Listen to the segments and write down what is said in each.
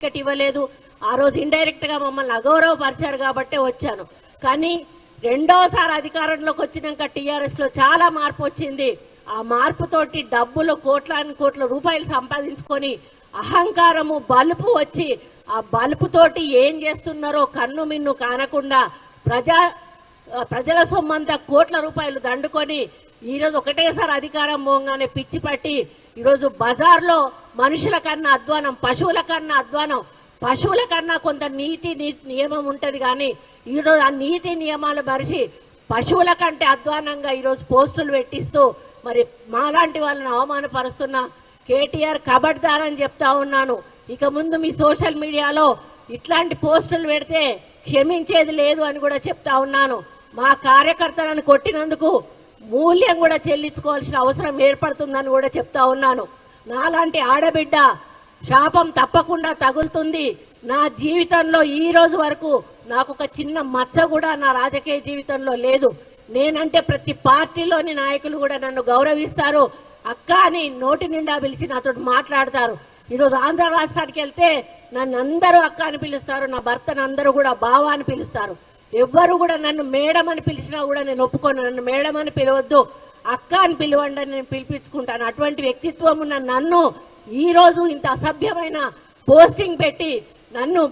Ticket ఇవ్వలేదు. ఆ రోజు ఇండైరెక్ట్ గా మమ్మల్ని అగౌరవపరిచారు కాబట్టే వచ్చాను. కానీ రెండోసారి అధికారంలోకి వచ్చినాక టీఆర్ఎస్ లో చాలా మార్పు వచ్చింది. ఆ మార్పుతోటి డబ్బులు కోట్ల రూపాయలు సంపాదించుకొని అహంకారము బలుపు వచ్చి ఆ బలుపుతోటి ఏం చేస్తున్నారో కన్ను మిన్ను కానకుండా ప్రజల సొమ్మంతా కోట్ల రూపాయలు దండుకొని ఈరోజు ఒకటేసారి అధికారం పోగానే పిచ్చి పట్టి ఈరోజు బజార్లో మనుషుల కన్నా అధ్వానం, పశువుల కన్నా అధ్వానం. పశువుల కన్నా కొంత నీతి నియమం ఉంటది, కానీ ఈరోజు ఆ నీతి నియమాలు మరిచి పశువుల కంటే అధ్వానంగా ఈరోజు పోస్టులు పెట్టిస్తూ మరి మాలాంటి వాళ్ళని అవమానపరుస్తున్న కేటీఆర్ కబడ్దార్ అని చెప్తా ఉన్నాను. ఇక ముందు మీ సోషల్ మీడియాలో ఇట్లాంటి పోస్టులు పెడితే క్షమించేది లేదు అని కూడా చెప్తా ఉన్నాను. మా కార్యకర్తలను కొట్టినందుకు మూల్యం కూడా చెల్లించుకోవాల్సిన అవసరం ఏర్పడుతుందని కూడా చెప్తా ఉన్నాను. నాలాంటి ఆడబిడ్డ శాపం తప్పకుండా తగులుతుంది. నా జీవితంలో ఈ రోజు వరకు నాకు ఒక చిన్న మచ్చ కూడా నా రాజకీయ జీవితంలో లేదు. నేనంటే ప్రతి పార్టీలోని నాయకులు కూడా నన్ను గౌరవిస్తారు. అక్క అని నోటి నిండా పిలిచి నాతో మాట్లాడతారు. ఈరోజు ఆంధ్ర రాష్ట్రానికి వెళ్తే నన్ను అందరూ అక్క అని పిలుస్తారు, నా భర్తను అందరూ కూడా బావ అని పిలుస్తారు. ఎవ్వరు కూడా నన్ను మేడం అని పిలిచినా కూడా నేను ఒప్పుకోను. నన్ను మేడం అని పిలవద్దు, అక్క అని పిలవండి అని నేను పిలిపించుకుంటాను. అటువంటి వ్యక్తిత్వం ఉన్న నన్ను ఈ రోజు ఇంత అసభ్యమైన పోస్టింగ్ పెట్టి నన్ను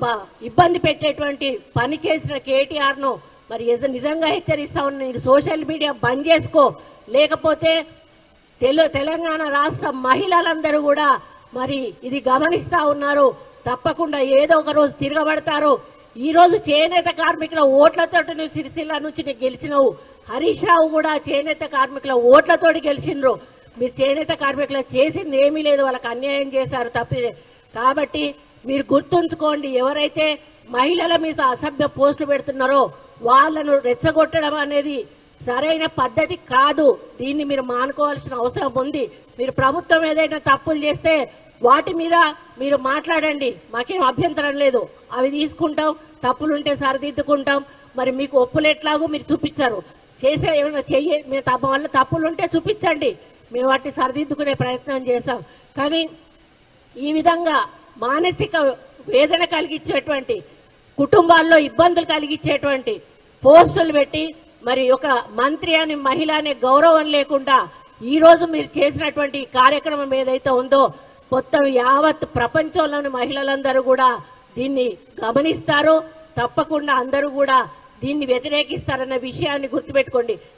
ఇబ్బంది పెట్టేటువంటి పని చేసిన కేటీఆర్ ను మరి నిజంగా హెచ్చరిస్తా ఉన్నా. నేను సోషల్ మీడియా బంద్ చేసుకో, లేకపోతే తెలంగాణ రాష్ట్ర మహిళలందరూ కూడా మరి ఇది గమనిస్తా ఉన్నారు. తప్పకుండా ఏదో ఒక రోజు తిరగబడతారు. ఈ రోజు చేనేత కార్మికుల ఓట్లతో నువ్వు సిరిసిల్ల నుంచి నీకు గెలిచినవు. హరీష్ రావు కూడా చేనేత కార్మికుల ఓట్లతోటి గెలిచిండ్రు. మీరు చేనేత కార్మికులు చేసింది ఏమీ లేదు, వాళ్ళకి అన్యాయం చేశారు తప్పి. కాబట్టి మీరు గుర్తుంచుకోండి, ఎవరైతే మహిళల మీద అసభ్య పోస్టులు పెడుతున్నారో వాళ్ళను రెచ్చగొట్టడం అనేది సరైన పద్ధతి కాదు. దీన్ని మీరు మానుకోవాల్సిన అవసరం ఉంది. మీరు ప్రభుత్వం ఏదైనా తప్పులు చేస్తే వాటి మీద మీరు మాట్లాడండి, మాకేం అభ్యంతరం లేదు. అవి తీసుకుంటాం, తప్పులుంటే సరిదిద్దుకుంటాం. మరి మీకు ఒప్పులు ఎట్లాగో మీరు చూపించారు, చేసే ఏమైనా మీ వల్ల తప్పులుంటే చూపించండి, మేము వాటిని సరిదిద్దుకునే ప్రయత్నం చేస్తాం. కానీ ఈ విధంగా మానసిక వేదన కలిగించేటువంటి, కుటుంబాల్లో ఇబ్బందులు కలిగించేటువంటి పోస్టులు పెట్టి మరి ఒక మంత్రి అని మహిళ అనే గౌరవం లేకుండా ఈ రోజు మీరు చేసినటువంటి కార్యక్రమం ఏదైతే ఉందో మొత్తం యావత్ ప్రపంచంలోని మహిళలందరూ కూడా దీన్ని గమనిస్తారు. తప్పకుండా అందరూ కూడా దీన్ని వ్యతిరేకిస్తారన్న విషయాన్ని గుర్తుపెట్టుకోండి.